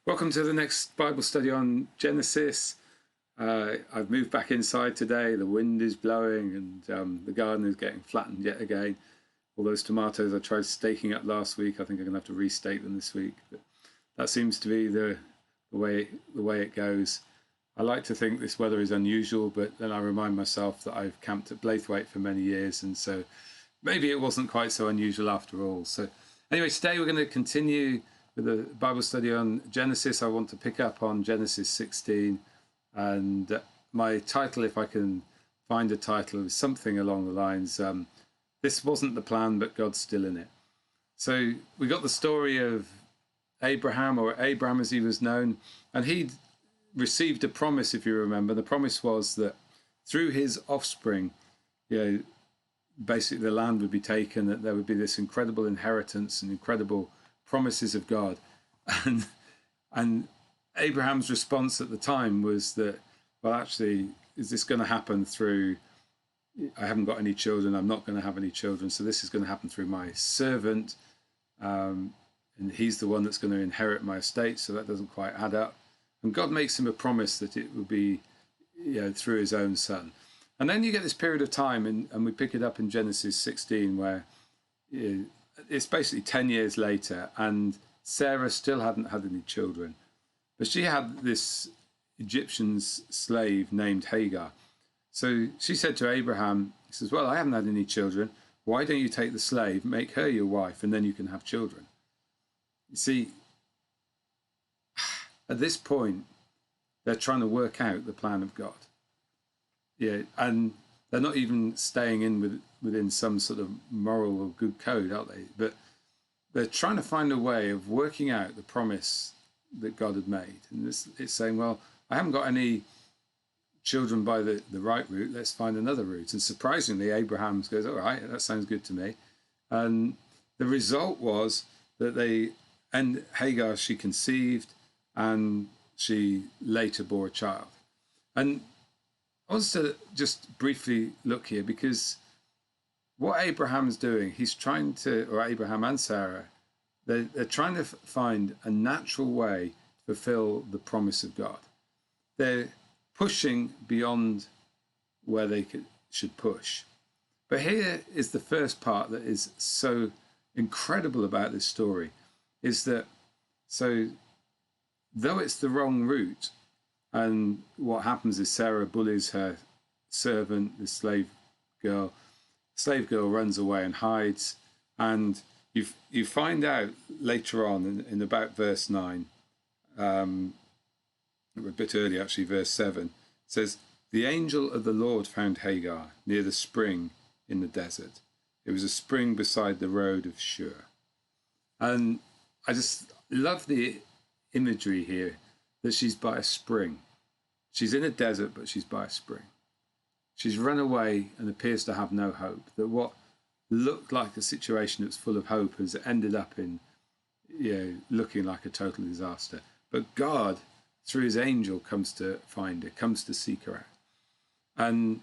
Welcome to the next Bible study on Genesis. I've moved back inside today. The wind is blowing and the garden is getting flattened yet again. All those tomatoes I tried staking up last week, I think I'm going to have to restake them this week. But that seems to be the way it goes. I like to think this weather is unusual, but then I remind myself that I've camped at Blaythwaite for many years, and so maybe it wasn't quite so unusual after all. So anyway, today we're going to continue with a Bible study on Genesis. I want to pick up on Genesis 16, and my title, if I can find a title, is something along the lines, this wasn't the plan, but God's still in it. So we got the story of Abraham, or Abram as he was known, and he'd received a promise, if you remember. The promise was that through his offspring, basically the land would be taken, that there would be this incredible inheritance and incredible promises of God. And Abraham's response at the time was that, well, actually, is this going to happen through, I haven't got any children, I'm not going to have any children, so this is going to happen through my servant, and he's the one that's going to inherit my estate, so that doesn't quite add up. And God makes him a promise that it will be through his own son. And then you get this period of time, and we pick it up in Genesis 16, where it's basically 10 years later, and Sarah still hadn't had any children. But she had this Egyptian slave named Hagar. So she said to Abraham, he says, well, I haven't had any children. Why don't you take the slave, make her your wife, and then you can have children? You see, at this point, they're trying to work out the plan of God. And they're not even staying within some sort of moral or good code, are they? But they're trying to find a way of working out the promise that God had made. And it's saying, well, I haven't got any children by the right route, let's find another route. And surprisingly, Abraham goes, all right, that sounds good to me. And the result was that Hagar, she conceived, and she later bore a child. And I want to just briefly look here, because what Abraham's doing, or Abraham and Sarah, they're trying to find a natural way to fulfill the promise of God. They're pushing beyond where they should push. But here is the first part that is so incredible about this story, is that, so though it's the wrong route, and what happens is Sarah bullies her servant, the slave girl. Slave girl runs away and hides, and you find out later on in about verse 9, a bit earlier actually, verse 7, says, the angel of the Lord found Hagar near the spring in the desert. It was a spring beside the road of Shur. And I just love the imagery here, that she's by a spring. She's in a desert, but she's by a spring. She's run away and appears to have no hope. That what looked like a situation that's full of hope has ended up in, looking like a total disaster. But God, through his angel, comes to find her, comes to seek her out. And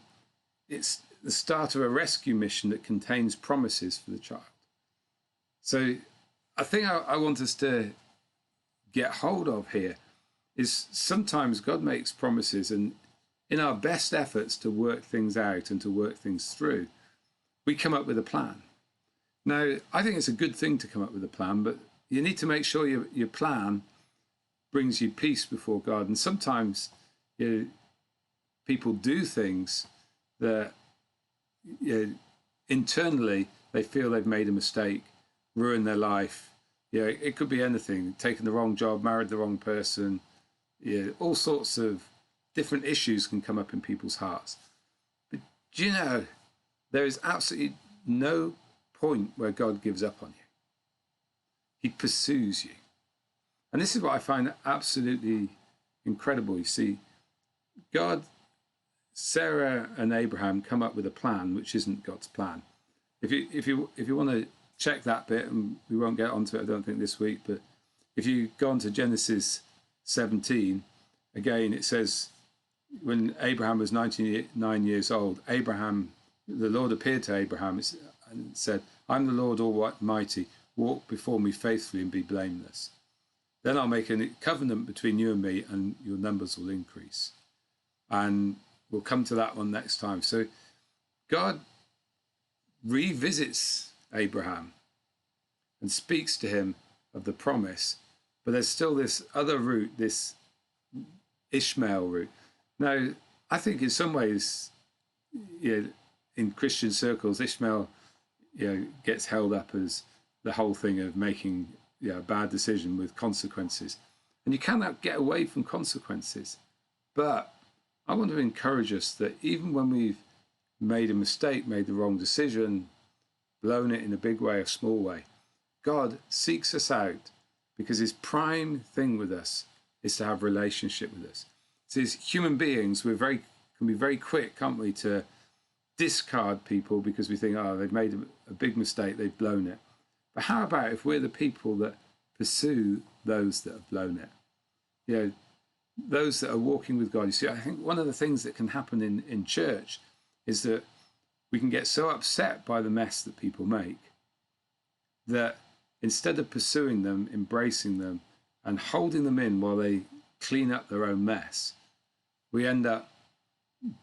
it's the start of a rescue mission that contains promises for the child. So I think I want us to get hold of here is sometimes God makes promises, and in our best efforts to work things out and to work things through, we come up with a plan. Now, I think it's a good thing to come up with a plan, but you need to make sure your plan brings you peace before God. And sometimes people do things that internally they feel they've made a mistake, ruined their life. It could be anything, taken the wrong job, married the wrong person. All sorts of different issues can come up in people's hearts. But do you know, there is absolutely no point where God gives up on you. He pursues you. And this is what I find absolutely incredible. You see, God, Sarah and Abraham come up with a plan which isn't God's plan. If you want to check that bit, and we won't get onto it, I don't think, this week, but if you go on to Genesis 17, again, it says, when Abraham was 99 years old, the Lord appeared to Abraham and said, I'm the Lord Almighty, walk before me faithfully and be blameless. Then I'll make a covenant between you and me, and your numbers will increase. And we'll come to that one next time. So God revisits Abraham and speaks to him of the promise, but there's still this other route, this Ishmael route. Now, I think in some ways, in Christian circles, Ishmael, gets held up as the whole thing of making a bad decision with consequences. And you cannot get away from consequences. But I want to encourage us that even when we've made a mistake, made the wrong decision, blown it in a big way, a small way, God seeks us out because his prime thing with us is to have a relationship with us. So as human beings, can be very quick, can't we, to discard people because we think, oh, they've made a big mistake, they've blown it. But how about if we're the people that pursue those that have blown it? Those that are walking with God. You see, I think one of the things that can happen in church is that we can get so upset by the mess that people make that instead of pursuing them, embracing them, and holding them in while they clean up their own mess, we end up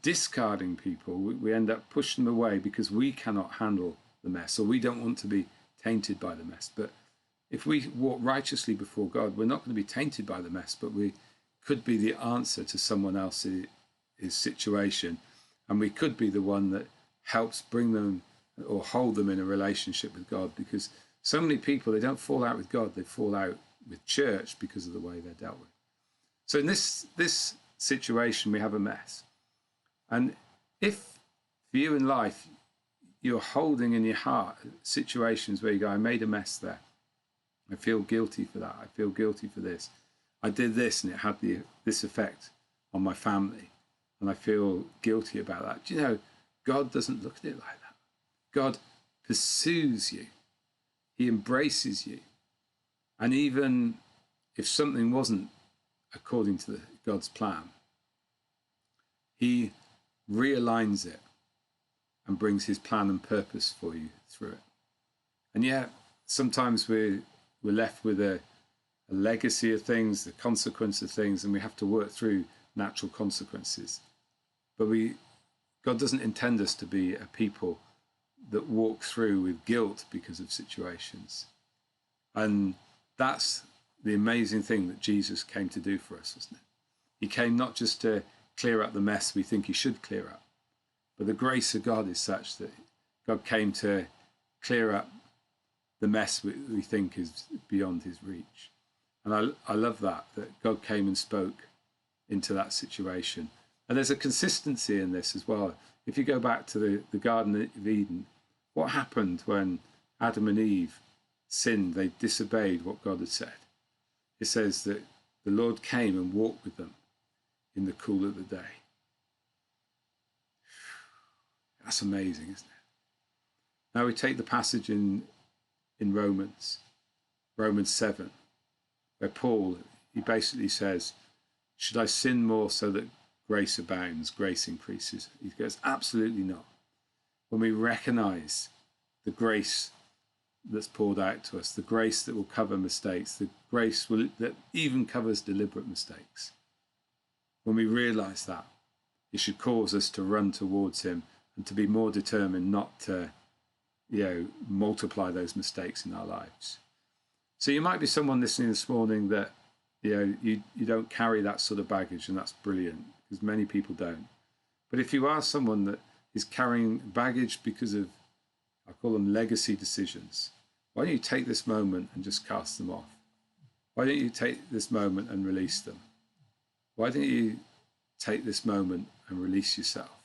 discarding people. We end up pushing them away because we cannot handle the mess, or we don't want to be tainted by the mess. But if we walk righteously before God, we're not going to be tainted by the mess, but we could be the answer to someone else's situation, and we could be the one that helps bring them or hold them in a relationship with God, because so many people, they don't fall out with God, they fall out with church because of the way they're dealt with. So in this situation, we have a mess. And if for you in life, you're holding in your heart situations where you go, I made a mess there, I feel guilty for that, I feel guilty for this, I did this and it had this effect on my family, and I feel guilty about that. Do you know, God doesn't look at it like that. God pursues you. He embraces you. And even if something wasn't according to God's plan, he realigns it and brings his plan and purpose for you through it. And yet, sometimes we're left with a legacy of things, the consequence of things, and we have to work through natural consequences. But God doesn't intend us to be a people that walk through with guilt because of situations. And that's the amazing thing that Jesus came to do for us, isn't it? He came not just to clear up the mess we think he should clear up, but the grace of God is such that God came to clear up the mess we think is beyond his reach. And I love that God came and spoke into that situation. And there's a consistency in this as well. If you go back to the Garden of Eden, what happened when Adam and Eve sinned? They disobeyed what God had said. It says that the Lord came and walked with them in the cool of the day. That's amazing, isn't it? Now we take the passage in Romans 7, where Paul, he basically says, should I sin more so that grace abounds, grace increases? He goes, absolutely not. When we recognize the grace that's poured out to us, the grace that will cover mistakes, the grace that even covers deliberate mistakes, when we realize that, it should cause us to run towards him and to be more determined not to multiply those mistakes in our lives. So you might be someone listening this morning that you don't carry that sort of baggage, and that's brilliant, because many people don't. But if you are someone that is carrying baggage because of, I call them legacy decisions, why don't you take this moment and just cast them off? Why don't you take this moment and release them? Why don't you take this moment and release yourself,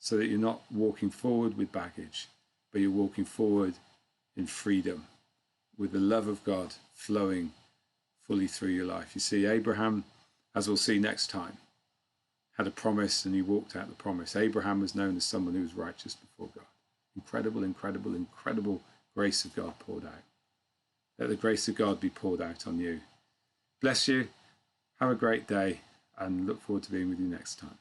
so that you're not walking forward with baggage, but you're walking forward in freedom, with the love of God flowing fully through your life. You see, Abraham, as we'll see next time, had a promise and he walked out the promise. Abraham was known as someone who was righteous before God. Incredible, incredible, incredible grace of God poured out. Let the grace of God be poured out on you. Bless you. Have a great day, and look forward to being with you next time.